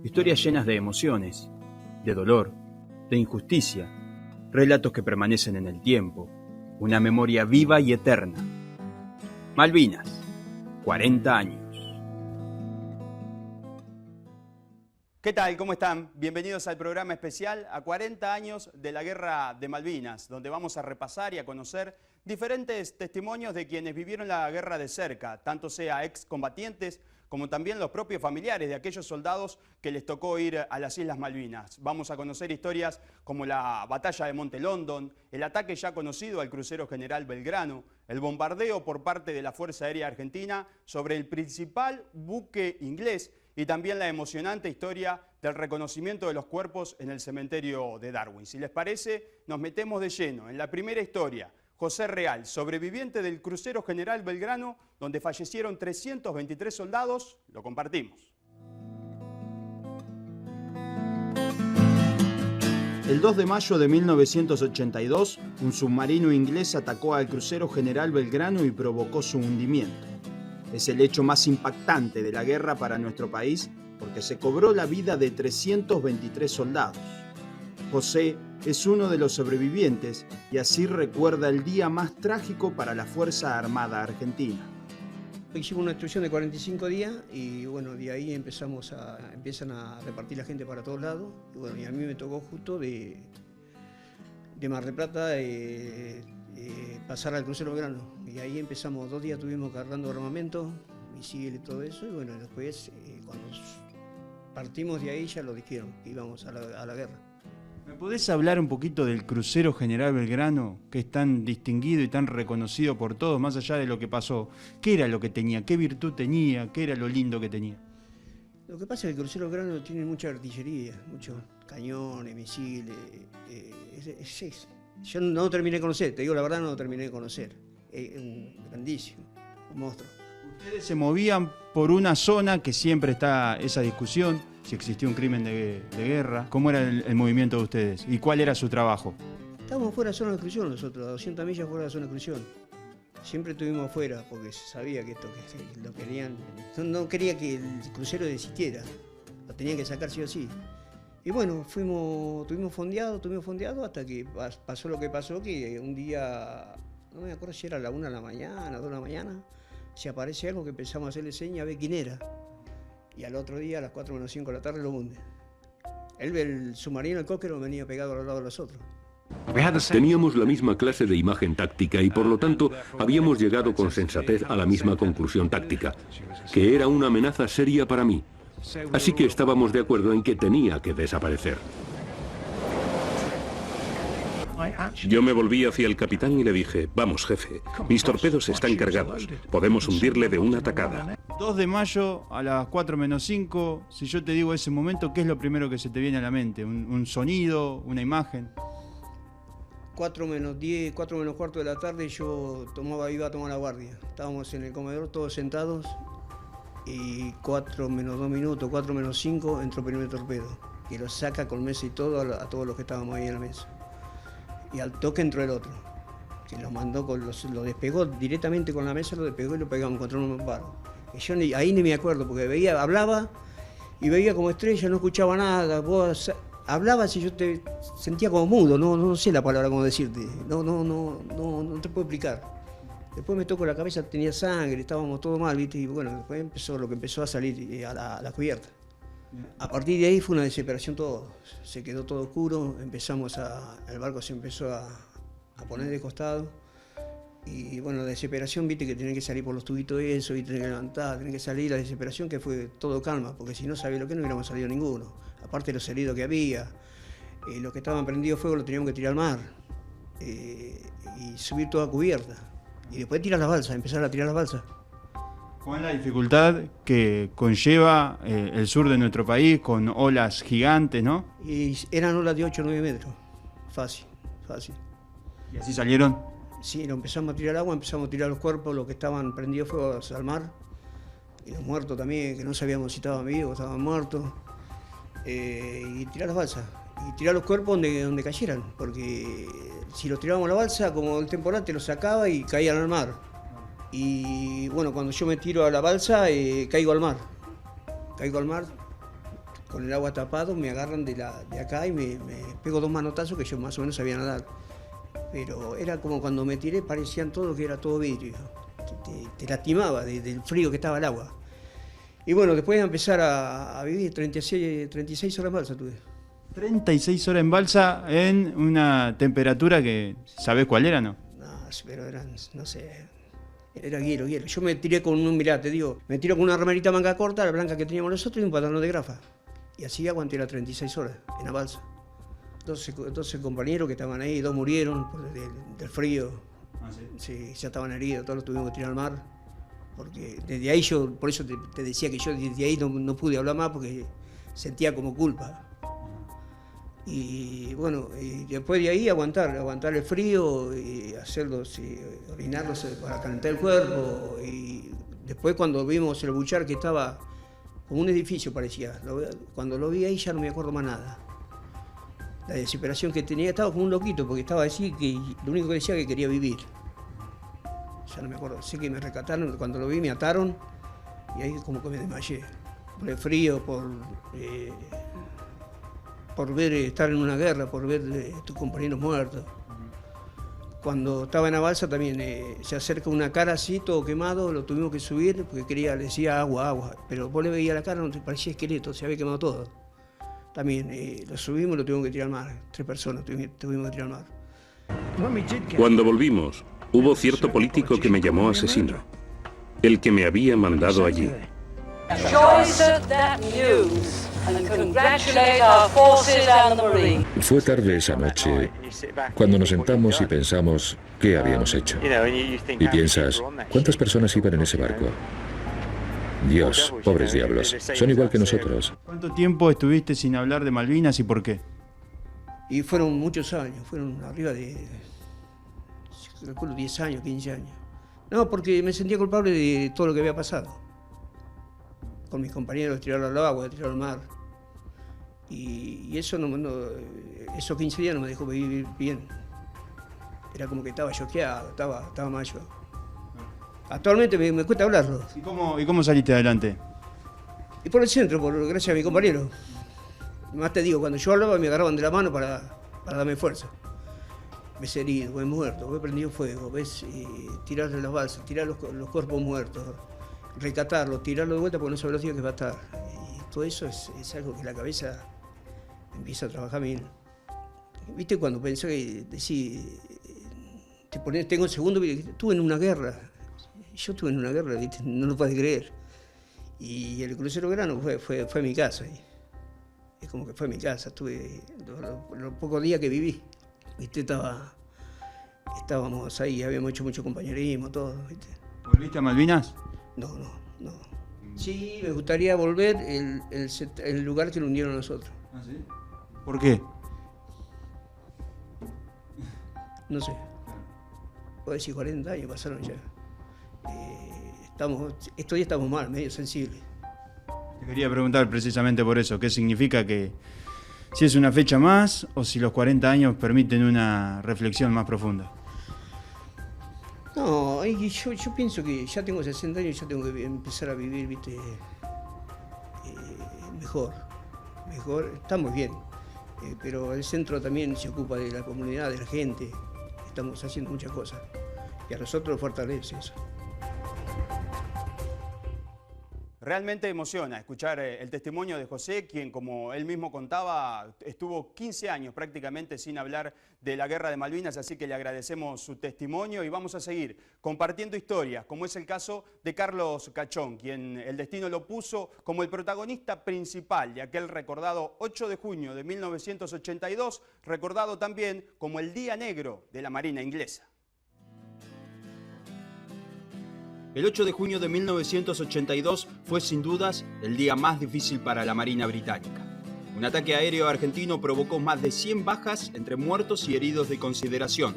Historias llenas de emociones, de dolor, de injusticia, relatos que permanecen en el tiempo, una memoria viva y eterna. Malvinas, 40 años. ¿Qué tal? ¿Cómo están? Bienvenidos al programa especial a 40 años de la Guerra de Malvinas, donde vamos a repasar y a conocer diferentes testimonios de quienes vivieron la guerra de cerca, tanto sea excombatientes como también los propios familiares de aquellos soldados que les tocó ir a las Islas Malvinas. Vamos a conocer historias como la batalla de Monte London, el ataque ya conocido al crucero General Belgrano, el bombardeo por parte de la Fuerza Aérea Argentina sobre el principal buque inglés y también la emocionante historia del reconocimiento de los cuerpos en el cementerio de Darwin. Si les parece, nos metemos de lleno en la primera historia. José Real, sobreviviente del crucero General Belgrano, donde fallecieron 323 soldados, lo compartimos. El 2 de mayo de 1982, un submarino inglés atacó al crucero General Belgrano y provocó su hundimiento. Es el hecho más impactante de la guerra para nuestro país porque se cobró la vida de 323 soldados. José es uno de los sobrevivientes y así recuerda el día más trágico para la Fuerza Armada Argentina. Hicimos una instrucción de 45 días y bueno, de ahí empiezan a repartir la gente para todos lados. Y bueno, y a mí me tocó justo de Mar del Plata pasar al crucero Belgrano. Y ahí empezamos, 2 días estuvimos cargando armamento, misiles y todo eso. Y bueno, después cuando partimos de ahí ya lo dijeron, que íbamos a la guerra. ¿Me podés hablar un poquito del crucero General Belgrano, que es tan distinguido y tan reconocido por todos, más allá de lo que pasó? ¿Qué era lo que tenía? ¿Qué virtud tenía? ¿Qué era lo lindo que tenía? Lo que pasa es que el crucero Belgrano tiene mucha artillería, muchos cañones, misiles. Yo no terminé de conocer, te digo la verdad, no lo terminé de conocer. Es grandísimo, un monstruo. Ustedes se movían por una zona que siempre está esa discusión, si existía un crimen de guerra. ¿Cómo era el movimiento de ustedes? ¿Y cuál era su trabajo? Estábamos fuera de la zona de exclusión nosotros, a 200 millas fuera de la zona de exclusión. Siempre estuvimos afuera porque se sabía que esto que lo querían. No quería que el crucero desistiera, lo tenían que sacar sí o sí. Y bueno, estuvimos fondeados hasta que pasó lo que pasó, que un día, no me acuerdo si era a la 1 de la mañana, 2 de la mañana, se aparece algo que empezamos a hacerle señas a ver quién era. Y al otro día, a las 4 menos 5 de la tarde, lo hunde. El submarino, el Cóquero, venía pegado al lado de los otros. Teníamos la misma clase de imagen táctica y por lo tanto habíamos llegado con sensatez a la misma conclusión táctica, que era una amenaza seria para mí. Así que estábamos de acuerdo en que tenía que desaparecer. Yo me volví hacia el capitán y le dije: vamos, jefe, mis torpedos están cargados, podemos hundirle de una tacada. 2 de mayo a las 4 menos 5, si yo te digo ese momento, ¿qué es lo primero que se te viene a la mente? ¿Un sonido, una imagen? 4 menos 10, 4 menos cuarto de la tarde, yo iba a tomar la guardia. Estábamos en el comedor todos sentados y 4 menos 2 minutos, 4 menos 5, entró el primer torpedo, que lo saca con mesa y todo a todos los que estábamos ahí en la mesa. Y al toque entró el otro, que lo mandó, lo despegó directamente con la mesa, lo despegó y lo pegamos contra un paro. Y yo ahí ni me acuerdo, porque hablaba y veía como estrella, no escuchaba nada, vos hablabas y yo te sentía como mudo, no sé la palabra cómo decirte, no te puedo explicar. Después me tocó la cabeza, tenía sangre, estábamos todos mal, ¿viste? Y bueno, después lo que empezó a salir a la cubierta. A partir de ahí fue una desesperación todo, se quedó todo oscuro, el barco se empezó a poner de costado y bueno, la desesperación, viste que tenés que salir por los tubitos de eso, y tenés que levantar, tenés que salir, la desesperación que fue todo calma, porque si no sabía lo que no hubiéramos salido ninguno, aparte de los heridos que había, los que estaban prendidos fuego los teníamos que tirar al mar y subir toda cubierta y después tirar las balsas, empezar a tirar las balsas. Con la dificultad que conlleva el sur de nuestro país, con olas gigantes, ¿no? Y eran olas de 8 o 9 metros, fácil. ¿Y así salieron? Sí, lo empezamos a tirar agua, empezamos a tirar los cuerpos, los que estaban prendidos fuego al mar, y los muertos también, que no sabíamos si estaban vivos o estaban muertos, y tirar las balsas, y tirar los cuerpos donde cayeran, porque si los tirábamos a la balsa, como el temporal te los sacaba y caían al mar. Y bueno, cuando yo me tiro a la balsa, caigo al mar, con el agua tapado, me agarran de acá y me pego 2 manotazos que yo más o menos sabía nadar. Pero era como cuando me tiré, parecían todo que era todo vidrio. Te lastimaba del frío que estaba el agua. Y bueno, después de empezar a vivir, 36 horas en balsa tuve. 36 horas en balsa en una temperatura que, ¿sabés cuál era, no? No, pero eran, no sé, era hielo. Yo me tiré con mirá, te digo, me tiro con una remerita manga corta, la blanca que teníamos nosotros, y un pantalón de grafa. Y así aguanté las 36 horas en la balsa. 12 compañeros que estaban ahí, 2 murieron del frío. ¿Ah, sí? Sí, ya estaban heridos, todos los tuvimos que tirar al mar. Porque desde ahí yo, por eso te decía que yo desde ahí no pude hablar más porque sentía como culpa. Y bueno, y después de ahí aguantar el frío y hacerlos, orinarlos para calentar el cuerpo. Y después cuando vimos el buchar que estaba como un edificio parecía, cuando lo vi ahí ya no me acuerdo más nada. La desesperación que tenía, estaba como un loquito porque estaba así, que lo único que decía que quería vivir. Ya no me acuerdo, sé que me rescataron, cuando lo vi me ataron y ahí como que me desmayé. Por el frío, por ver estar en una guerra, por ver tus compañeros muertos. Cuando estaba en la balsa también se acerca una cara así, todo quemado, lo tuvimos que subir porque le decía agua, pero vos le veías la cara, no te parecía esqueleto, se había quemado todo. También lo subimos y lo tuvimos que tirar al mar, 3 personas tuvimos que tirar al mar. Cuando volvimos, hubo cierto político que me llamó asesino, el que me había mandado allí. Fue tarde esa noche cuando nos sentamos y pensamos qué habíamos hecho. Y piensas, ¿cuántas personas iban en ese barco? Dios, pobres diablos, son igual que nosotros. ¿Cuánto tiempo estuviste sin hablar de Malvinas y por qué? Y fueron muchos años, fueron arriba de, calculo, 10 años, 15 años. No, porque me sentía culpable de todo lo que había pasado. Con mis compañeros, tirarlo al agua, tirarlo al mar. Y eso esos 15 días no me dejó vivir bien. Era como que estaba choqueado, estaba mal yo. Actualmente me cuesta hablarlo. ¿Y cómo saliste adelante? Y por el centro, gracias a mi compañero. Más te digo, cuando yo hablaba me agarraban de la mano para darme fuerza. Ves herido, ves muerto, ves prendido fuego, ves tirar de las balsas, tirar los cuerpos muertos, rescatarlos, tirarlos de vuelta porque no sabes los días que va a estar. Y todo eso es algo que la cabeza empieza a trabajar bien. ¿Viste cuando pensás que decís, tengo el segundo, estuve en una guerra? Yo estuve en una guerra, ¿viste? No lo puedes creer. Y el crucero Grano fue mi casa. Es como que fue mi casa, estuve los pocos días que viví. ¿Viste? Estábamos ahí, habíamos hecho mucho compañerismo, todo, ¿viste? ¿Volviste a Malvinas? No. Sí, me gustaría volver el lugar que lo hundieron a nosotros. ¿Ah, sí? ¿Por qué? No sé. Puedo decir 40 años pasaron ya. Estos días estamos mal, medio sensibles. Te quería preguntar precisamente por eso, ¿qué significa que si es una fecha más o si los 40 años permiten una reflexión más profunda? No, yo pienso que ya tengo 60 años y ya tengo que empezar a vivir, ¿viste? Mejor, estamos bien, pero el centro también se ocupa de la comunidad, de la gente, estamos haciendo muchas cosas y a nosotros nos fortalece eso. Realmente emociona escuchar el testimonio de José, quien, como él mismo contaba, estuvo 15 años prácticamente sin hablar de la Guerra de Malvinas, así que le agradecemos su testimonio y vamos a seguir compartiendo historias, como es el caso de Carlos Cachón, quien el destino lo puso como el protagonista principal de aquel recordado 8 de junio de 1982, recordado también como el Día Negro de la Marina Inglesa. El 8 de junio de 1982 fue sin dudas el día más difícil para la Marina Británica. Un ataque aéreo argentino provocó más de 100 bajas entre muertos y heridos de consideración.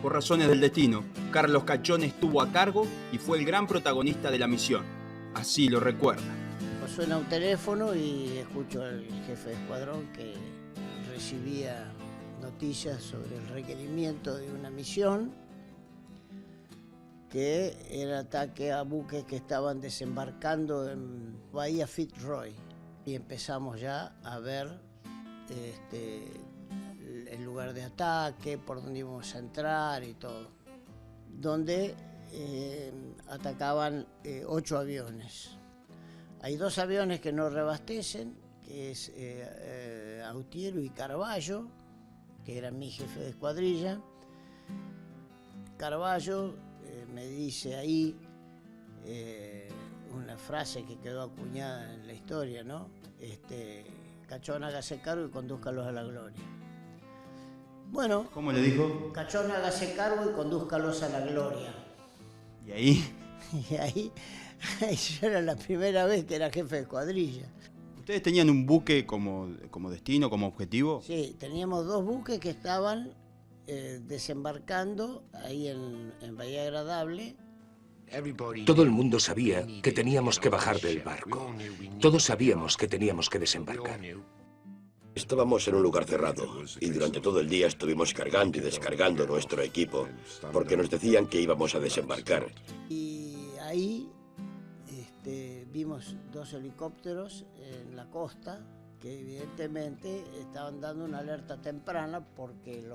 Por razones del destino, Carlos Cachón estuvo a cargo y fue el gran protagonista de la misión. Así lo recuerda. Suena un teléfono y escucho al jefe de escuadrón que recibía noticias sobre el requerimiento de una misión, que era ataque a buques que estaban desembarcando en Bahía Fitzroy. y empezamos ya a ver el lugar de ataque, por dónde íbamos a entrar y todo. Donde atacaban 8 aviones. Hay 2 aviones que no reabastecen, que es Autiero y Carballo, que era mi jefe de escuadrilla. Carballo me dice ahí una frase que quedó acuñada en la historia, ¿no? Cachón, hágase cargo y condúzcalos a la gloria. Bueno, ¿cómo le dijo? Cachón, hágase cargo y condúzcalos a la gloria. ¿Y ahí? Y ahí yo era la primera vez que era jefe de escuadrilla. ¿Ustedes tenían un buque como destino, como objetivo? Sí, teníamos 2 buques que estaban desembarcando ahí en Bahía Agradable. Todo el mundo sabía que teníamos que bajar del barco. Todos sabíamos que teníamos que desembarcar. Estábamos en un lugar cerrado y durante todo el día estuvimos cargando y descargando nuestro equipo porque nos decían que íbamos a desembarcar. Y ahí vimos 2 helicópteros en la costa que evidentemente estaban dando una alerta temprana porque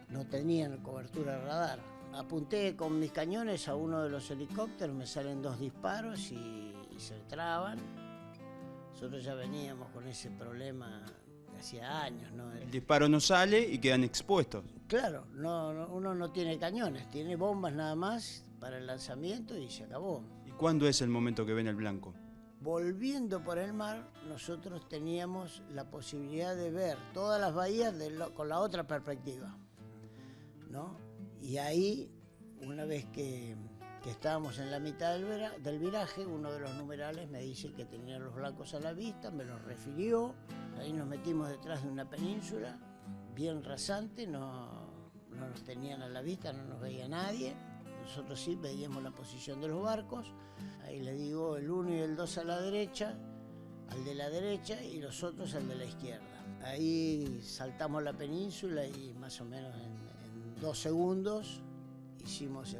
no tenían cobertura radar. Apunté con mis cañones a uno de los helicópteros, me salen 2 disparos y se traban. Nosotros ya veníamos con ese problema hacía años, ¿no? El disparo no sale y quedan expuestos. Claro, uno no tiene cañones, tiene bombas nada más para el lanzamiento y se acabó. ¿Y cuándo es el momento que ven el blanco? Volviendo por el mar, nosotros teníamos la posibilidad de ver todas las bahías con la otra perspectiva, ¿no? Y ahí, una vez que estábamos en la mitad del viraje, uno de los numerales me dice que tenía los blancos a la vista, me los refirió. Ahí nos metimos detrás de una península, bien rasante, no nos tenían a la vista, no nos veía nadie. Nosotros sí veíamos la posición de los barcos. Ahí le digo el 1 y el 2 a la derecha, al de la derecha y los otros al de la izquierda. Ahí saltamos la península y más o menos en 2 segundos hicimos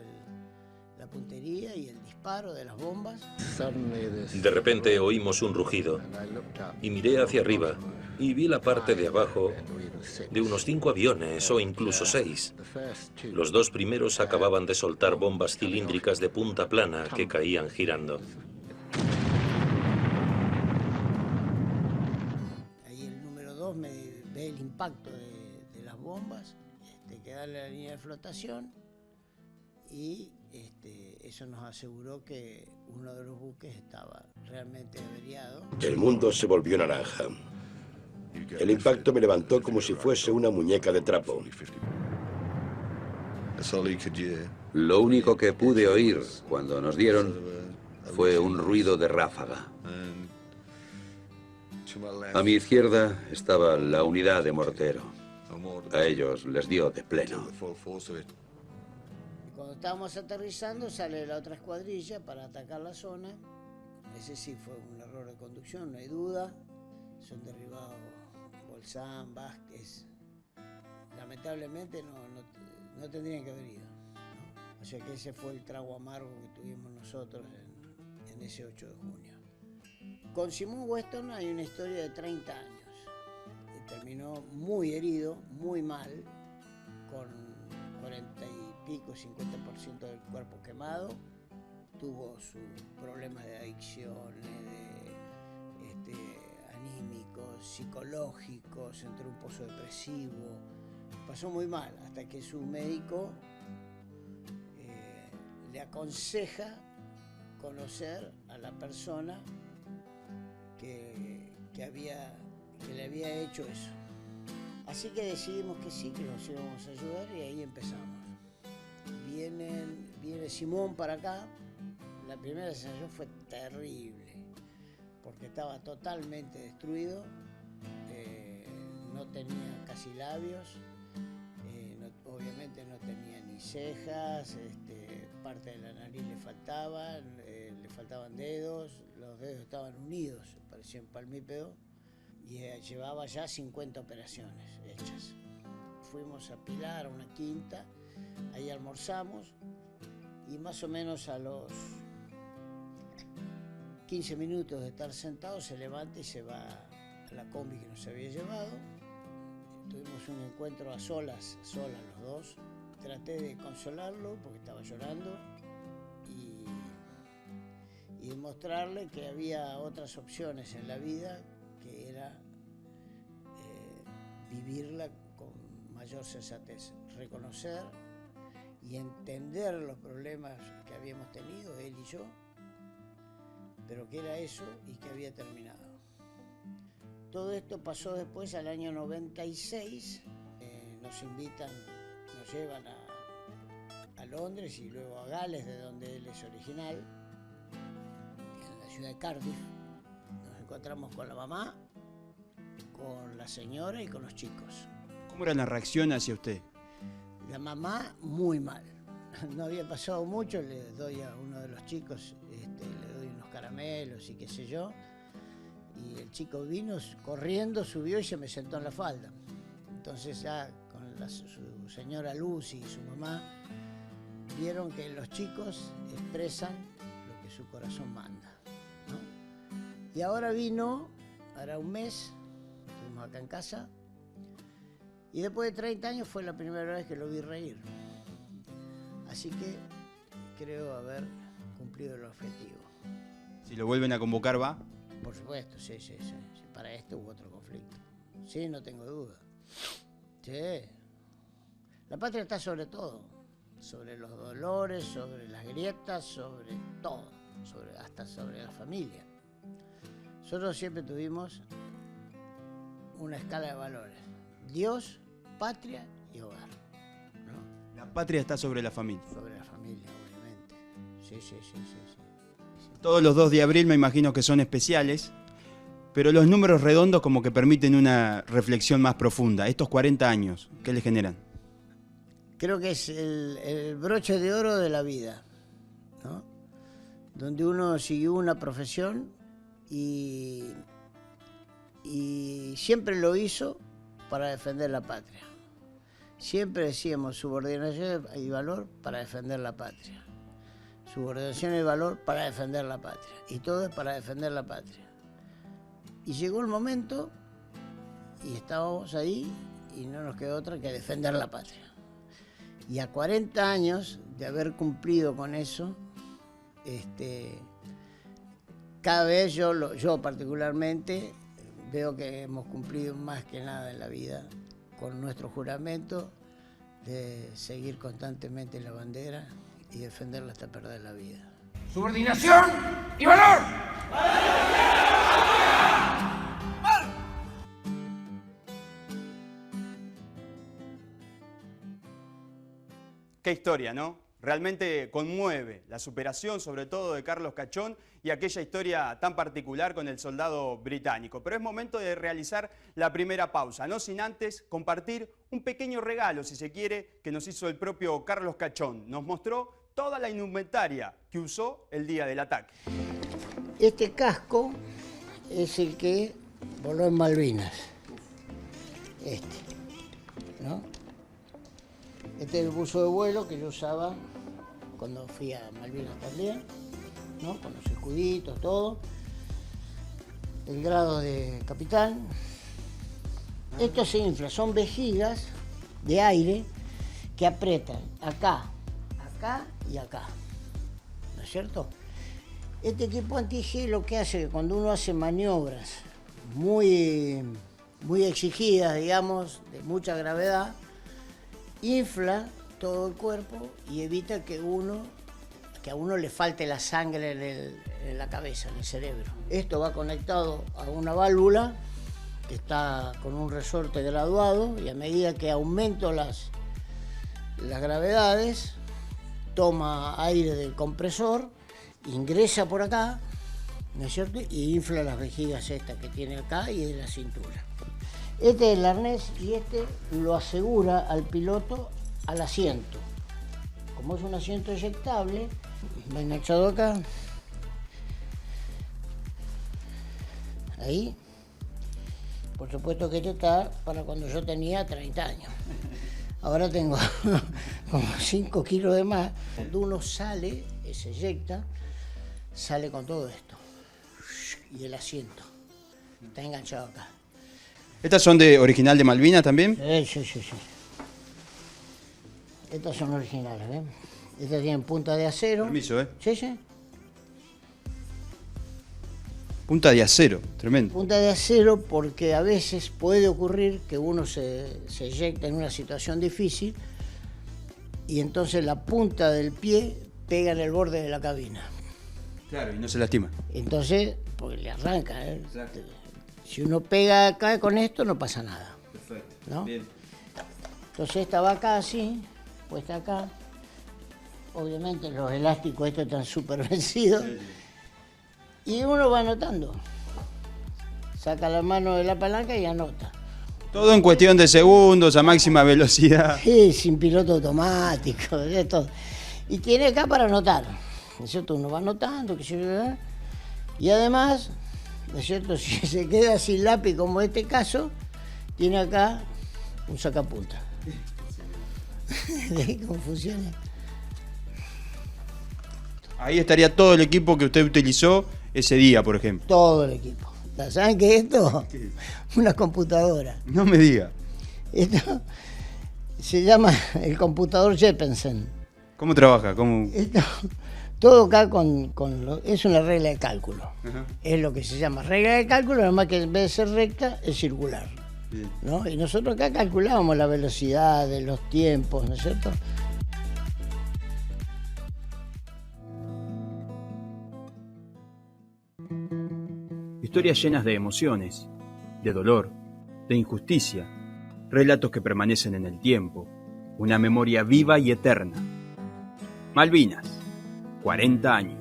la puntería y el disparo de las bombas. De repente oímos un rugido y miré hacia arriba y vi la parte de abajo de unos 5 aviones o incluso 6. Los 2 primeros acababan de soltar bombas cilíndricas de punta plana que caían girando. Ahí el número 2 me ve el impacto de las bombas, que da la línea de flotación y eso nos aseguró que uno de los buques estaba realmente averiado. El mundo se volvió naranja. El impacto me levantó como si fuese una muñeca de trapo. Lo único que pude oír cuando nos dieron fue un ruido de ráfaga. A mi izquierda estaba la unidad de mortero. A ellos les dio de pleno. Cuando estábamos aterrizando sale la otra escuadrilla para atacar la zona. Ese sí fue un error de conducción, no hay duda. Son derribados Bolsán, Vázquez. Lamentablemente no tendrían que haber ido, ¿no? O sea que ese fue el trago amargo que tuvimos nosotros en ese 8 de junio. Con Simón Weston hay una historia de 30 años. Terminó muy herido, muy mal, con 40 y pico, 50% del cuerpo quemado. Tuvo sus problemas de adicciones, anímicos, psicológicos, entró en un pozo depresivo. Pasó muy mal hasta que su médico le aconseja conocer a la persona que le había hecho eso. Así que decidimos que sí, que nos íbamos a ayudar y ahí empezamos. Viene Simón para acá. La primera sensación fue terrible, porque estaba totalmente destruido, no tenía casi labios, obviamente no tenía ni cejas, parte de la nariz le faltaban dedos, los dedos estaban unidos, parecían palmípedos. Y llevaba ya 50 operaciones hechas. Fuimos a Pilar, a una quinta, ahí almorzamos y más o menos a los 15 minutos de estar sentado se levanta y se va a la combi que nos había llevado. Tuvimos un encuentro a solas los dos. Traté de consolarlo porque estaba llorando y demostrarle que había otras opciones en la vida, que era vivirla con mayor sensatez, reconocer y entender los problemas que habíamos tenido, él y yo, pero que era eso y que había terminado. Todo esto pasó después, al año 96, nos invitan, nos llevan a Londres y luego a Gales, de donde él es original, en la ciudad de Cardiff. Nos encontramos con la mamá, con la señora y con los chicos. ¿Cómo era la reacción hacia usted? La mamá muy mal. No había pasado mucho, le doy a uno de los chicos, le doy unos caramelos y qué sé yo. Y el chico vino corriendo, subió y se me sentó en la falda. Entonces ya con su señora Lucy y su mamá vieron que los chicos expresan lo que su corazón manda, ¿no? Y ahora vino, hará un mes, estuvimos acá en casa, y después de 30 años fue la primera vez que lo vi reír. Así que creo haber cumplido el objetivo. Si lo vuelven a convocar, ¿va? Por supuesto, sí. Para esto hubo otro conflicto. Sí, no tengo duda. Sí. La patria está sobre todo. Sobre los dolores, sobre las grietas, sobre todo. Hasta sobre la familia. Nosotros siempre tuvimos una escala de valores. Dios, patria y hogar, ¿no? La patria está sobre la familia. Sobre la familia, obviamente. Sí. Todos los 2 de abril me imagino que son especiales, pero los números redondos como que permiten una reflexión más profunda. Estos 40 años, ¿qué le generan? Creo que es el broche de oro de la vida, ¿no? Donde uno siguió una profesión y siempre lo hizo para defender la patria. Siempre decíamos subordinación y valor para defender la patria. Subordinación y valor para defender la patria. Y todo es para defender la patria. Y llegó el momento y estábamos ahí y no nos quedó otra que defender la patria. Y a 40 años de haber cumplido con eso, cada vez yo particularmente veo que hemos cumplido más que nada en la vida con nuestro juramento de seguir constantemente la bandera y defenderla hasta perder la vida. Subordinación y valor. Qué historia, ¿no? Realmente conmueve la superación, sobre todo de Carlos Cachón, y aquella historia tan particular con el soldado británico. Pero es momento de realizar la primera pausa, no sin antes compartir un pequeño regalo, si se quiere, que nos hizo el propio Carlos Cachón. Nos mostró toda la indumentaria que usó el día del ataque. Este casco es el que voló en Malvinas. ¿No? Este es el buzo de vuelo que yo usaba cuando fui a Malvinas también, ¿no? Con los escuditos, todo. El grado de capitán. Esto se infla, son vejigas de aire que aprietan acá, acá y acá, ¿no es cierto? Este equipo anti-G lo que hace que cuando uno hace maniobras muy exigidas, digamos, de mucha gravedad, infla todo el cuerpo y evita que a uno le falte la sangre en la cabeza, en el cerebro. Esto va conectado a una válvula que está con un resorte graduado y a medida que aumento las gravedades, toma aire del compresor, ingresa por acá, ¿no es cierto? Y infla las vejigas estas que tiene acá y de la cintura. Este es el arnés y este lo asegura al piloto al asiento. Como es un asiento eyectable, va enganchado acá, ahí. Por supuesto que este está para cuando yo tenía 30 años. Ahora tengo como 5 kilos de más. Cuando uno sale, se eyecta, sale con todo esto. y el asiento. Está enganchado acá. ¿Estas son de original de Malvinas también? Sí. Estas son originales, ¿ven? Estas tienen punta de acero. Permiso, ¿eh? Sí. Punta de acero, tremendo. Punta de acero porque a veces puede ocurrir que uno se eyecta en una situación difícil y entonces la punta del pie pega en el borde de la cabina. Claro, y no se lastima. Entonces, porque le arranca, ¿eh? Exacto. Si uno pega acá con esto, no pasa nada. Perfecto. ¿No? Bien. Entonces esta va acá así, puesta acá. Obviamente los elásticos estos están súper vencidos. Sí. Y uno va anotando. Saca la mano de la palanca y anota. Todo en cuestión de segundos, a máxima velocidad. Sí, sin piloto automático, de todo. Y tiene acá para anotar. ¿No es cierto? Uno va anotando, y además, ¿no es cierto? Si se queda sin lápiz, como este caso, tiene acá un sacapunta. ¿De cómo funciona? Ahí estaría todo el equipo que usted utilizó ese día, por ejemplo. Todo el equipo. ¿Saben qué es esto? Una computadora. No me diga. Esto se llama el computador Jeppesen. ¿Cómo trabaja? Esto, todo acá es una regla de cálculo. Ajá. Es lo que se llama regla de cálculo, nada más que en vez de ser recta, es circular. Bien. ¿No? Y nosotros acá calculábamos la velocidad de los tiempos, ¿no es cierto? Historias llenas de emociones, de dolor, de injusticia, relatos que permanecen en el tiempo, una memoria viva y eterna. Malvinas, 40 años.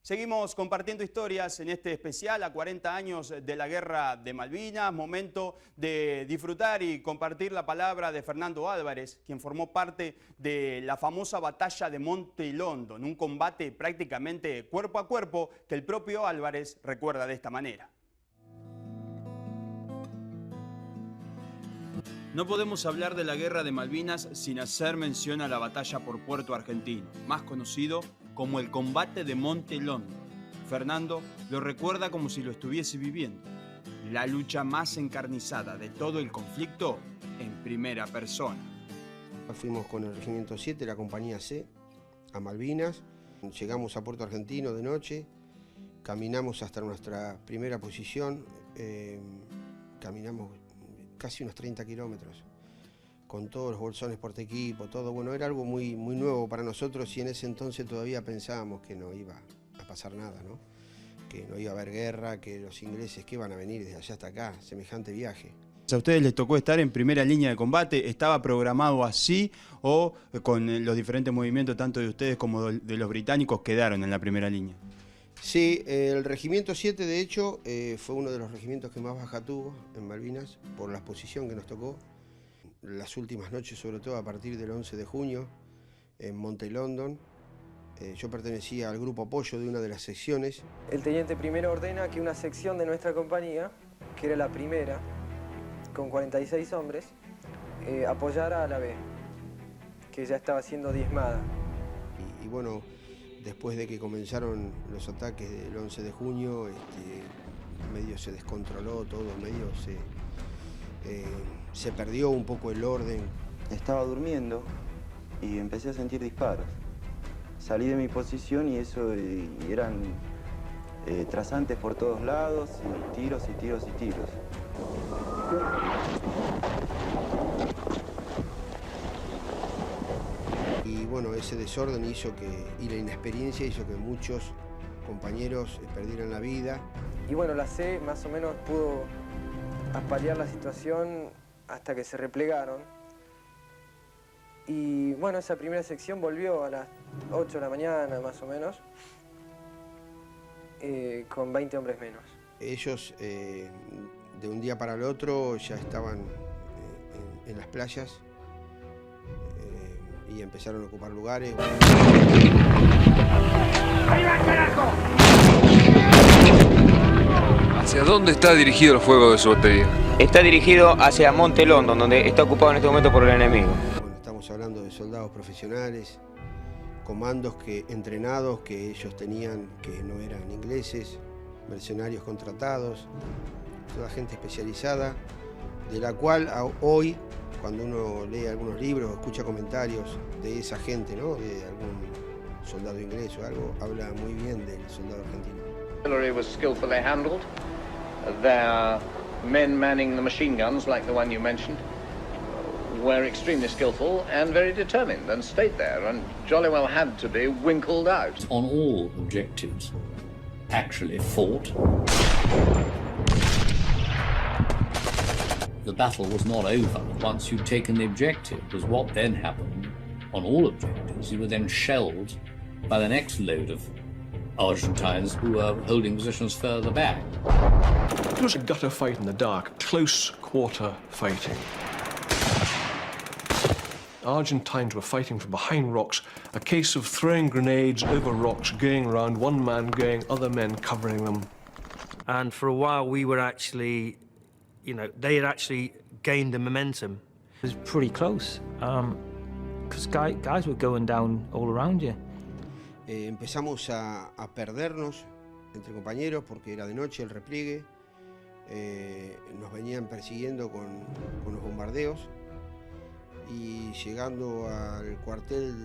Seguimos compartiendo historias en este especial a 40 años de la Guerra de Malvinas. Momento de disfrutar y compartir la palabra de Fernando Álvarez, quien formó parte de la famosa batalla de Monte London, un combate prácticamente cuerpo a cuerpo que el propio Álvarez recuerda de esta manera. No podemos hablar de la Guerra de Malvinas sin hacer mención a la batalla por Puerto Argentino, más conocido como el combate de Monte London. Fernando lo recuerda como si lo estuviese viviendo. La lucha más encarnizada de todo el conflicto en primera persona. Fuimos con el Regimiento 7, la Compañía C, a Malvinas. Llegamos a Puerto Argentino de noche, caminamos hasta nuestra primera posición, caminamos casi unos 30 kilómetros, con todos los bolsones porta equipo, todo. Bueno, era algo muy nuevo para nosotros y en ese entonces todavía pensábamos que no iba a pasar nada, ¿no? Que no iba a haber guerra, que los ingleses que iban a venir desde allá hasta acá, semejante viaje. ¿A ustedes les tocó estar en primera línea de combate? ¿Estaba programado así o con los diferentes movimientos tanto de ustedes como de los británicos quedaron en la primera línea? Sí, el Regimiento 7 de hecho fue uno de los regimientos que más baja tuvo en Malvinas por la exposición que nos tocó. Las últimas noches, sobre todo a partir del 11 de junio, en Monte London. Yo pertenecía al grupo apoyo de una de las secciones. El teniente primero ordena que una sección de nuestra compañía, que era la primera, con 46 hombres, apoyara a la B, que ya estaba siendo diezmada. Y bueno, después de que comenzaron los ataques del 11 de junio, medio se descontroló todo, medio se perdió un poco el orden. Estaba durmiendo y empecé a sentir disparos. Salí de mi posición y eso eran trazantes por todos lados, y tiros y tiros y tiros. Y bueno, ese desorden y la inexperiencia hizo que muchos compañeros perdieran la vida. Y bueno, la C más o menos pudo apalear la situación hasta que se replegaron. Y bueno, esa primera sección volvió a las 8 de la mañana más o menos, con 20 hombres menos. Ellos de un día para el otro ya estaban en las playas y empezaron a ocupar lugares. ¿Hacia dónde está dirigido el fuego de su batería? Está dirigido hacia Monte London, donde está ocupado en este momento por el enemigo. Bueno, estamos hablando de soldados profesionales comandos entrenados que ellos tenían, que no eran ingleses, mercenarios contratados, toda gente especializada, de la cual hoy, cuando uno lee algunos libros o escucha comentarios de esa gente, ¿no?, de algún soldado inglés o algo, habla muy bien del soldado argentino. Artillery was skillfully handled. Their men manning the machine guns, like the one you mentioned, were extremely skillful and very determined and stayed there and jolly well had to be winkled out. On all objectives, actually fought. The battle was not over once you'd taken the objective, because what then happened on all objectives, you were then shelled by the next load of Argentines who were holding positions further back. It was a gutter fight in the dark, close quarter fighting. Argentines were fighting from behind rocks, a case of throwing grenades over rocks, going around, one man going, other men covering them. And for a while we were actually, you know, they had actually gained the momentum. It was pretty close, because guys were going down all around you. Empezamos a perdernos entre compañeros porque era de noche el repliegue. Nos venían persiguiendo con los bombardeos. Y llegando al cuartel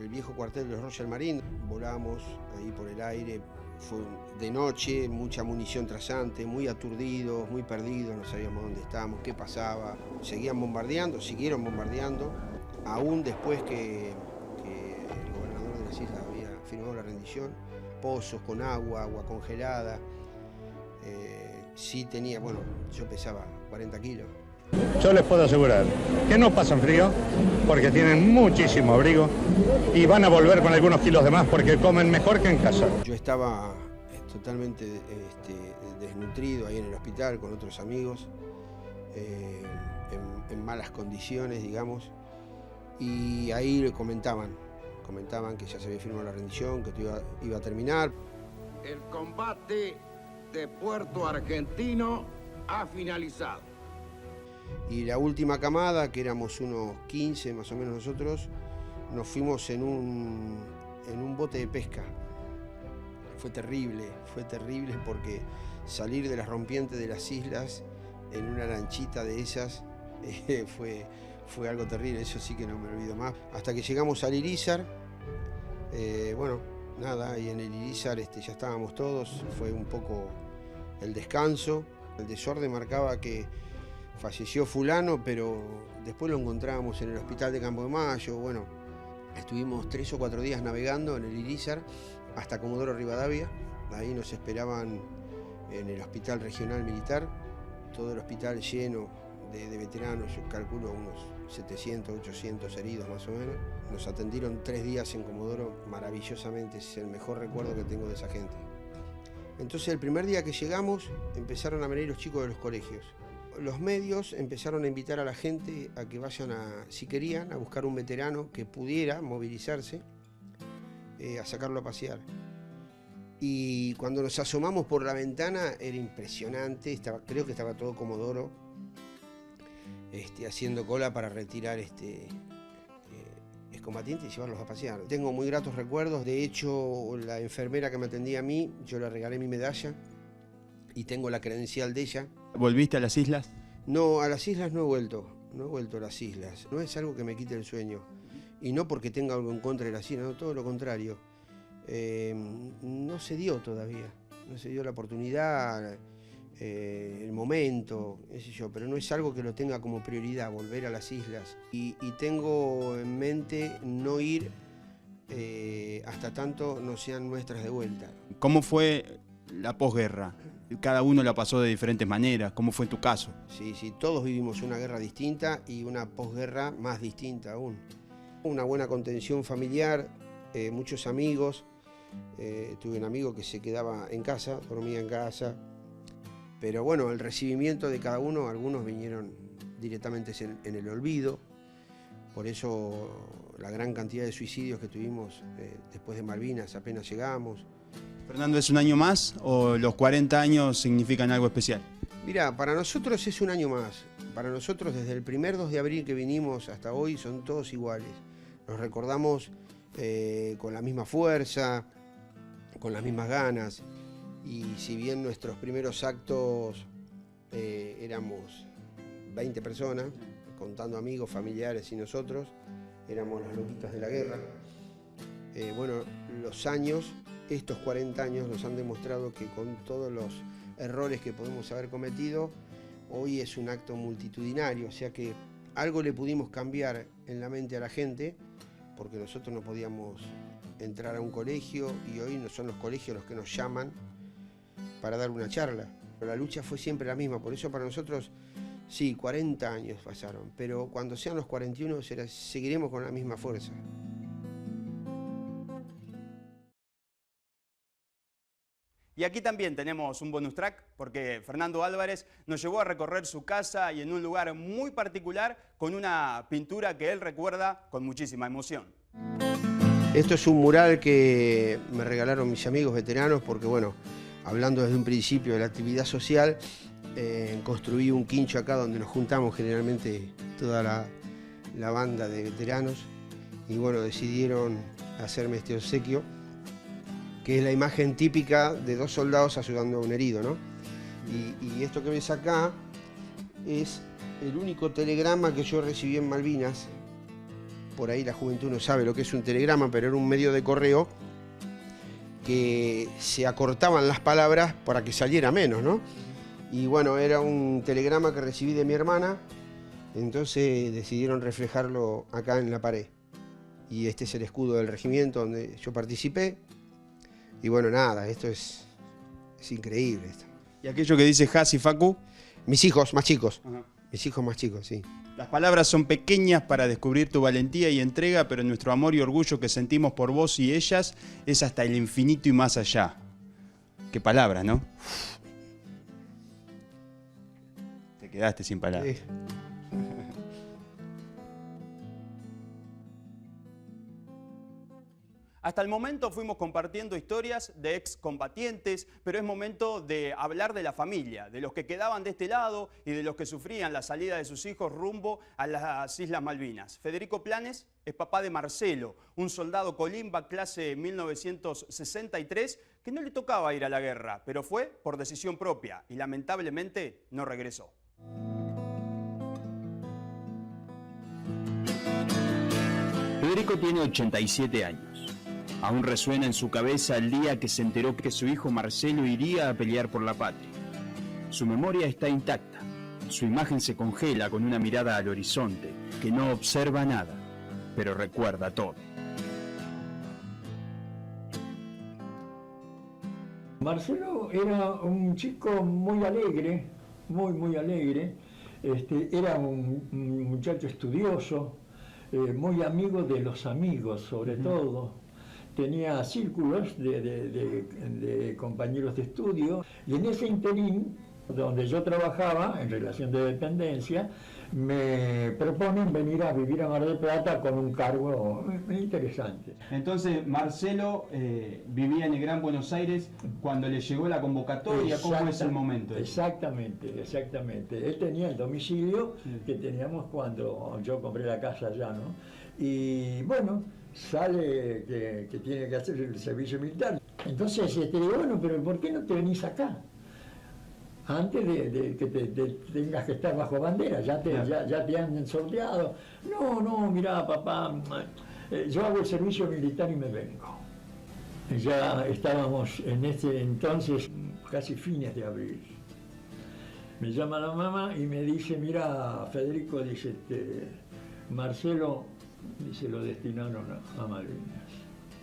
el viejo cuartel de los Royal Marines, volamos ahí por el aire, fue de noche, mucha munición trasante, muy aturdidos, muy perdidos, no sabíamos dónde estábamos, qué pasaba. Siguieron bombardeando, aún después que el gobernador de las islas había firmado la rendición, pozos con agua congelada. Sí tenía, bueno, yo pesaba 40 kilos. Yo les puedo asegurar que no pasan frío porque tienen muchísimo abrigo y van a volver con algunos kilos de más porque comen mejor que en casa. Yo estaba totalmente desnutrido ahí en el hospital con otros amigos, en malas condiciones, digamos, y ahí comentaban que ya se había firmado la rendición, que iba a terminar. El combate de Puerto Argentino ha finalizado. Y la última camada, que éramos unos 15 más o menos nosotros, nos fuimos en un bote de pesca. Fue terrible porque salir de las rompientes de las islas en una lanchita de esas fue algo terrible, eso sí que no me olvido más. Hasta que llegamos al Irízar, bueno, nada, y en el Irízar ya estábamos todos, fue un poco el descanso. El desorden marcaba que falleció fulano, pero después lo encontrábamos en el hospital de Campo de Mayo. Bueno, estuvimos 3 o 4 días navegando en el Irízar hasta Comodoro Rivadavia. Ahí nos esperaban en el hospital regional militar, todo el hospital lleno de veteranos, yo calculo unos 700, 800 heridos más o menos. Nos atendieron 3 días en Comodoro maravillosamente, es el mejor recuerdo que tengo de esa gente. Entonces el primer día que llegamos empezaron a venir los chicos de los colegios. Los medios empezaron a invitar a la gente a que vayan, si querían, a buscar un veterano que pudiera movilizarse, a sacarlo a pasear. Y cuando nos asomamos por la ventana era impresionante, creo que estaba todo Comodoro haciendo cola para retirar excombatientes y llevarlos a pasear. Tengo muy gratos recuerdos, de hecho la enfermera que me atendía a mí, yo le regalé mi medalla y tengo la credencial de ella. ¿Volviste a las islas? No, a las islas no he vuelto a las islas. No es algo que me quite el sueño. Y no porque tenga algo en contra de las islas, no, todo lo contrario. No se dio todavía, no se dio la oportunidad, el momento, qué sé yo, pero no es algo que lo tenga como prioridad, volver a las islas. Y tengo en mente no ir hasta tanto no sean nuestras de vuelta. ¿Cómo fue la posguerra? Cada uno la pasó de diferentes maneras. ¿Cómo fue en tu caso? Sí, todos vivimos una guerra distinta y una posguerra más distinta aún. Una buena contención familiar, muchos amigos. Tuve un amigo que se quedaba en casa, dormía en casa. Pero bueno, el recibimiento de cada uno, algunos vinieron directamente en el olvido. Por eso la gran cantidad de suicidios que tuvimos después de Malvinas, apenas llegamos. Fernando, ¿es un año más o los 40 años significan algo especial? Mirá, para nosotros es un año más. Para nosotros desde el primer 2 de abril que vinimos hasta hoy son todos iguales. Nos recordamos con la misma fuerza, con las mismas ganas. Y si bien nuestros primeros actos éramos 20 personas, contando amigos, familiares y nosotros, éramos los loquitos de la guerra. Bueno, los años, estos 40 años nos han demostrado que con todos los errores que podemos haber cometido, hoy es un acto multitudinario, o sea que algo le pudimos cambiar en la mente a la gente, porque nosotros no podíamos entrar a un colegio y hoy no son los colegios los que nos llaman para dar una charla. Pero la lucha fue siempre la misma, por eso para nosotros, sí, 40 años pasaron, pero cuando sean los 41 seguiremos con la misma fuerza. Y aquí también tenemos un bonus track porque Fernando Álvarez nos llevó a recorrer su casa y en un lugar muy particular con una pintura que él recuerda con muchísima emoción. Esto es un mural que me regalaron mis amigos veteranos porque, bueno, hablando desde un principio de la actividad social, construí un quincho acá donde nos juntamos generalmente toda la banda de veteranos y, bueno, decidieron hacerme este obsequio, que es la imagen típica de dos soldados ayudando a un herido, ¿no? Y esto que ves acá es el único telegrama que yo recibí en Malvinas. Por ahí la juventud no sabe lo que es un telegrama, pero era un medio de correo que se acortaban las palabras para que saliera menos, ¿no? Y bueno, era un telegrama que recibí de mi hermana, entonces decidieron reflejarlo acá en la pared. Y este es el escudo del regimiento donde yo participé. Y bueno, nada, esto es increíble. Esto. ¿Y aquello que dice Has y Facu? Mis hijos más chicos. Ajá. Mis hijos más chicos, sí. Las palabras son pequeñas para descubrir tu valentía y entrega, pero nuestro amor y orgullo que sentimos por vos y ellas es hasta el infinito y más allá. Qué palabras, ¿no? Te quedaste sin palabras. Sí. Hasta el momento fuimos compartiendo historias de excombatientes, pero es momento de hablar de la familia, de los que quedaban de este lado y de los que sufrían la salida de sus hijos rumbo a las Islas Malvinas. Federico Planes es papá de Marcelo, un soldado colimba clase 1963 que no le tocaba ir a la guerra, pero fue por decisión propia y lamentablemente no regresó. Federico tiene 87 años. Aún resuena en su cabeza el día que se enteró que su hijo Marcelo iría a pelear por la patria. Su memoria está intacta. Su imagen se congela con una mirada al horizonte, que no observa nada, pero recuerda todo. Marcelo era un chico muy alegre, muy alegre. Era un muchacho estudioso, muy amigo de los amigos, sobre todo. Tenía círculos de compañeros de estudio y en ese interín, donde yo trabajaba en relación de dependencia, me proponen venir a vivir a Mar del Plata con un cargo interesante. Entonces, Marcelo vivía en el Gran Buenos Aires cuando le llegó la convocatoria. ¿Cómo es el momento? Exactamente. Él tenía el domicilio que teníamos cuando yo compré la casa allá, ¿no? Y bueno, sale que tiene que hacer el servicio militar. Entonces le digo, bueno, pero ¿por qué no te venís acá? Antes de que tengas que estar bajo bandera, ya te han sorteado. No, mirá, papá, yo hago el servicio militar y me vengo. Ya estábamos en ese entonces, casi fines de abril. Me llama la mamá y me dice, mira, Federico, dice, Marcelo, dice, lo destinaron a Malvinas.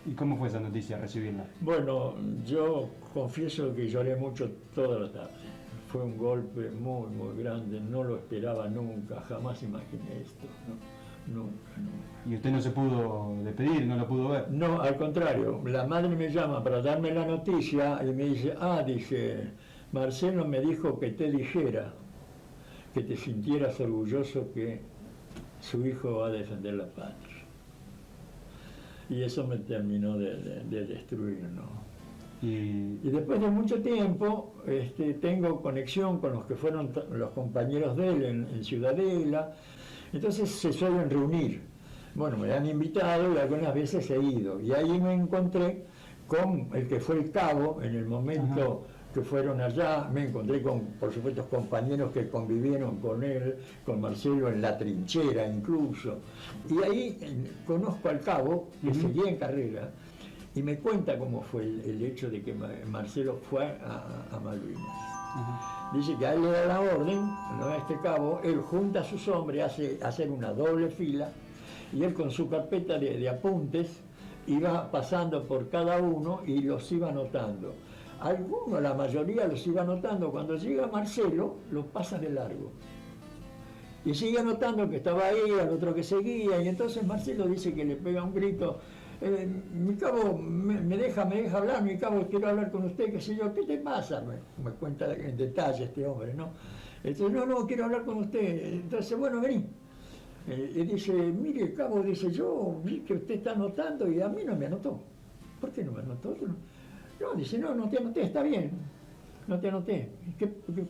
¿Y cómo fue esa noticia, recibirla? Bueno, yo confieso que lloré mucho toda la tarde. Fue un golpe muy grande, no lo esperaba nunca, jamás imaginé esto, nunca. ¿Y usted no se pudo despedir, no lo pudo ver? No, al contrario, la madre me llama para darme la noticia y me dice, dice, Marcelo me dijo que te dijera, que te sintieras orgulloso que su hijo va a defender la patria. Y eso me terminó de destruir, ¿no? Y después de mucho tiempo tengo conexión con los que fueron los compañeros de él en Ciudadela. Entonces se suelen reunir Bueno, me han invitado y algunas veces he ido. Y ahí me encontré con el que fue el cabo en el momento que fueron allá. Me encontré con, por supuesto, compañeros que convivieron con él, con Marcelo en la trinchera incluso. Y ahí conozco al cabo, que seguía en carrera, y me cuenta cómo fue el hecho de que Marcelo fue a Malvinas. Dice que a él le da la orden, ¿no? A este cabo, él junta a sus hombres, hacer una doble fila, y él con su carpeta de apuntes iba pasando por cada uno y los iba anotando. Algunos, la mayoría los iba anotando. Cuando llega Marcelo, los pasa de largo. Y sigue anotando que estaba ahí, al otro que seguía, y entonces Marcelo dice que le pega un grito: mi cabo, me deja hablar, mi cabo, quiero hablar con usted, qué sé yo. ¿Qué te pasa? Me cuenta en detalle este hombre, ¿no? Entonces, no, quiero hablar con usted. Entonces, bueno, vení. Y dice: mire, cabo, dice, yo vi que usted está anotando y a mí no me anotó. ¿Por qué no me anotó? No, dice, no te anoté, está bien. No te anoté.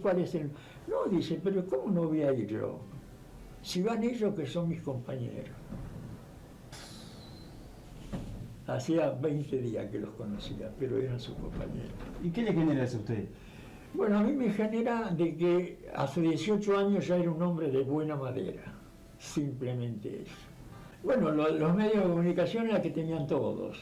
¿Cuál es el...? No, dice, pero ¿cómo no voy a ir yo? Si van ellos que son mis compañeros. Hacía 20 días que los conocía, pero eran sus compañeros. ¿Y qué le genera eso a usted? Bueno, a mí me genera de que hace 18 años ya era un hombre de buena madera. Simplemente eso. Bueno, los medios de comunicación eran que tenían todos.